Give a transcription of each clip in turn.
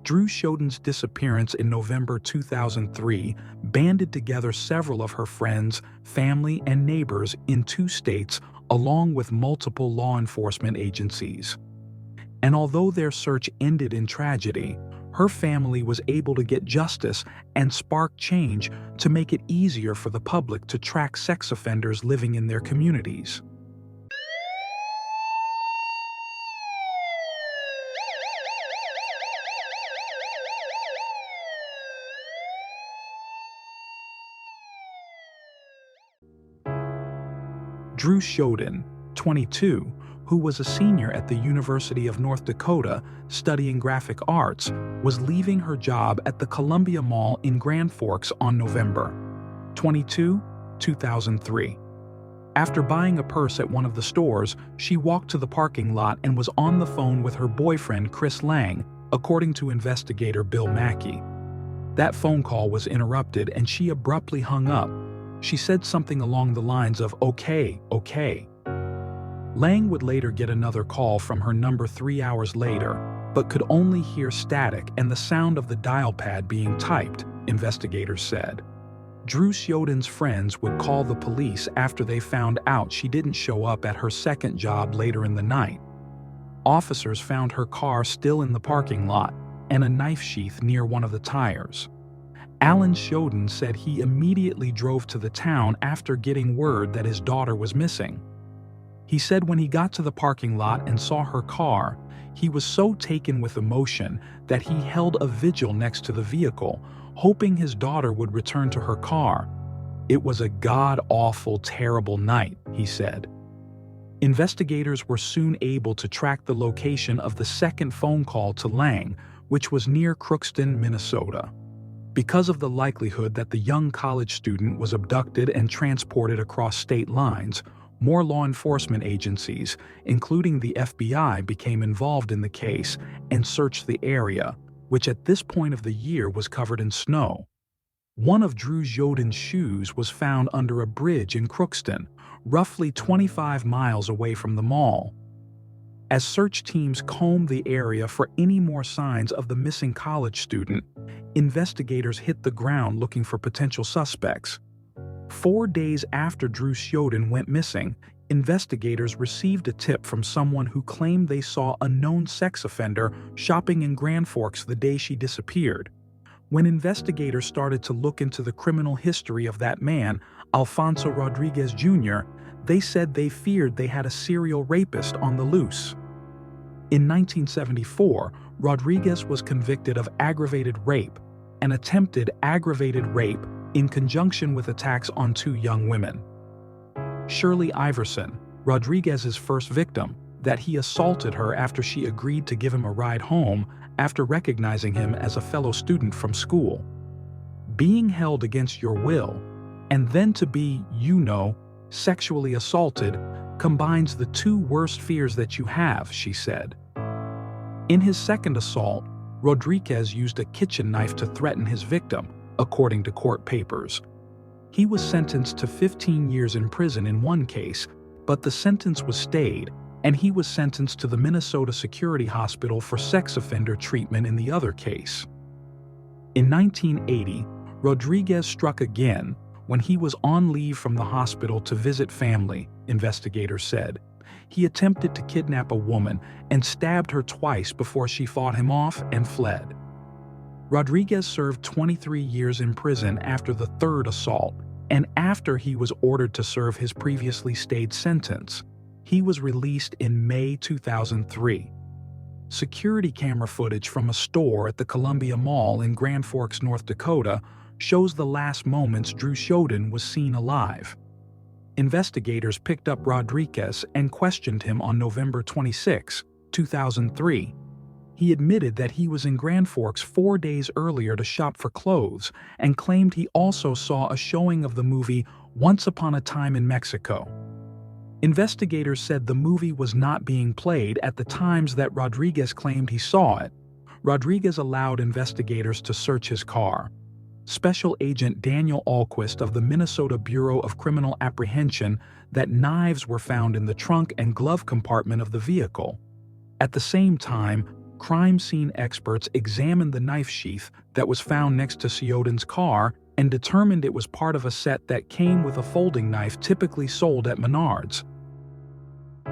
Dru Sjodin's disappearance in November 2003 banded together several of her friends, family, and neighbors in 2 states, along with multiple law enforcement agencies. And although their search ended in tragedy, her family was able to get justice and spark change to make it easier for the public to track sex offenders living in their communities. Dru Sjodin, 22, who was a senior at the University of North Dakota studying graphic arts, was leaving her job at the Columbia Mall in Grand Forks on November 22, 2003. After buying a purse at one of the stores, she walked to the parking lot and was on the phone with her boyfriend Chris Lang, according to investigator Bill Mackey. That phone call was interrupted and she abruptly hung up. She said something along the lines of, "Okay, okay." Lang would later get another call from her number 3 hours later, but could only hear static and the sound of the dial pad being typed, investigators said. Dru Sjodin's friends would call the police after they found out she didn't show up at her second job later in the night. Officers found her car still in the parking lot and a knife sheath near one of the tires. Alan Sjodin said he immediately drove to the town after getting word that his daughter was missing. He said when he got to the parking lot and saw her car, he was so taken with emotion that he held a vigil next to the vehicle, hoping his daughter would return to her car. "It was a god-awful, terrible night," he said. Investigators were soon able to track the location of the second phone call to Lang, which was near Crookston, Minnesota. Because of the likelihood that the young college student was abducted and transported across state lines, more law enforcement agencies, including the FBI, became involved in the case and searched the area, which at this point of the year was covered in snow. One of Dru Sjodin's shoes was found under a bridge in Crookston, roughly 25 miles away from the mall. As search teams combed the area for any more signs of the missing college student, investigators hit the ground looking for potential suspects. 4 days after Dru Sjodin went missing, investigators received a tip from someone who claimed they saw a known sex offender shopping in Grand Forks the day she disappeared. When investigators started to look into the criminal history of that man, Alfonso Rodriguez Jr., they said they feared they had a serial rapist on the loose. In 1974, Rodriguez was convicted of aggravated rape and attempted aggravated rape in conjunction with attacks on 2 young women. Shirley Iverson, Rodriguez's first victim, that he assaulted her after she agreed to give him a ride home after recognizing him as a fellow student from school. Being held against your will, and then to be, sexually assaulted, combines the 2 worst fears that you have, she said. In his second assault, Rodriguez used a kitchen knife to threaten his victim, according to court papers. He was sentenced to 15 years in prison in one case, but the sentence was stayed, and he was sentenced to the Minnesota Security Hospital for sex offender treatment in the other case. In 1980, Rodriguez struck again when he was on leave from the hospital to visit family, investigators said. He attempted to kidnap a woman and stabbed her twice before she fought him off and fled. Rodriguez served 23 years in prison after the third assault, and after he was ordered to serve his previously stayed sentence. He was released in May 2003. Security camera footage from a store at the Columbia Mall in Grand Forks, North Dakota, shows the last moments Dru Sjodin was seen alive. Investigators picked up Rodriguez and questioned him on November 26, 2003. He admitted that he was in Grand Forks 4 days earlier to shop for clothes and claimed he also saw a showing of the movie Once Upon a Time in Mexico. Investigators said the movie was not being played at the times that Rodriguez claimed he saw it. Rodriguez allowed investigators to search his car. Special Agent Daniel Alquist of the Minnesota Bureau of Criminal Apprehension that knives were found in the trunk and glove compartment of the vehicle. At the same time, crime scene experts examined the knife sheath that was found next to Sjodin's car and determined it was part of a set that came with a folding knife typically sold at Menards.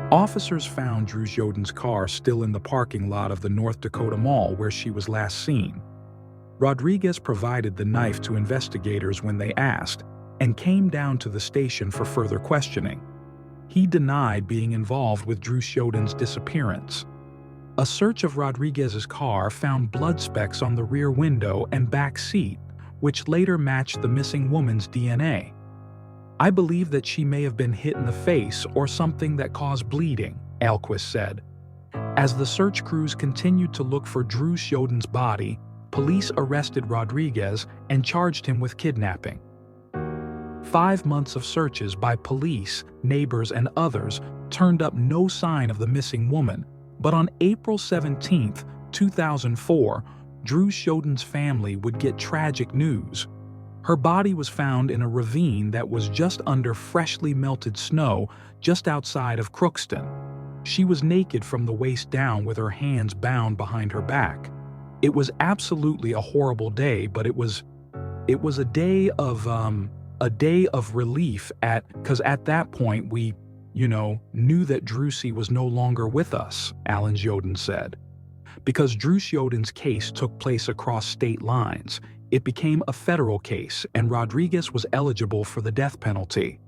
Officers found Dru Sjodin's car still in the parking lot of the North Dakota Mall where she was last seen. Rodriguez provided the knife to investigators when they asked and came down to the station for further questioning. He denied being involved with Dru Sjodin's disappearance. A search of Rodriguez's car found blood specks on the rear window and back seat, which later matched the missing woman's DNA. "I believe that she may have been hit in the face or something that caused bleeding," Alquist said. As the search crews continued to look for Dru Sjodin's body, police arrested Rodriguez and charged him with kidnapping. 5 months of searches by police, neighbors, and others turned up no sign of the missing woman, but on April 17, 2004, Dru Sjodin's family would get tragic news. Her body was found in a ravine that was just under freshly melted snow just outside of Crookston. She was naked from the waist down with her hands bound behind her back. It was absolutely a horrible day, but it was a day of relief because at that point we, knew that Drusi was no longer with us, Alan Sjodin said. Because Dru Sjodin's case took place across state lines, it became a federal case and Rodriguez was eligible for the death penalty.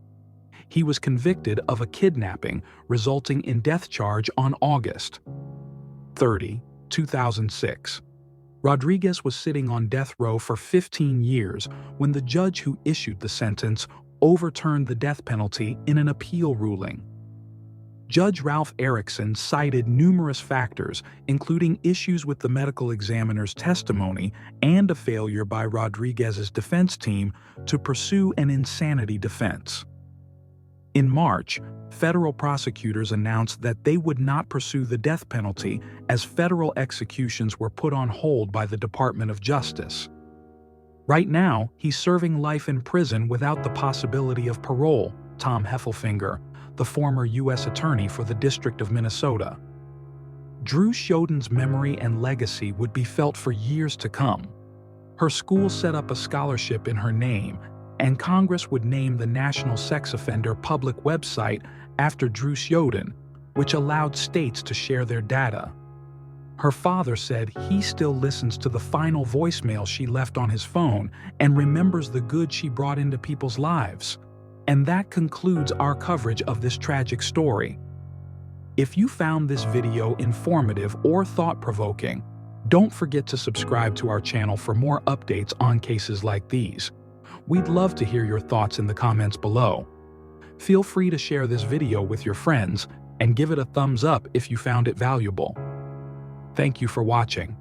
He was convicted of a kidnapping, resulting in death charge on August 30, 2006. Rodriguez was sitting on death row for 15 years when the judge who issued the sentence overturned the death penalty in an appeal ruling. Judge Ralph Erickson cited numerous factors, including issues with the medical examiner's testimony and a failure by Rodriguez's defense team to pursue an insanity defense. In March, federal prosecutors announced that they would not pursue the death penalty as federal executions were put on hold by the Department of Justice. Right now, he's serving life in prison without the possibility of parole, Tom Heffelfinger, the former U.S. Attorney for the District of Minnesota. Dru Sjodin's memory and legacy would be felt for years to come. Her school set up a scholarship in her name, and Congress would name the National Sex Offender Public website after Dru Sjodin, which allowed states to share their data. Her father said he still listens to the final voicemail she left on his phone and remembers the good she brought into people's lives. And that concludes our coverage of this tragic story. If you found this video informative or thought-provoking, don't forget to subscribe to our channel for more updates on cases like these. We'd love to hear your thoughts in the comments below. Feel free to share this video with your friends and give it a thumbs up if you found it valuable. Thank you for watching.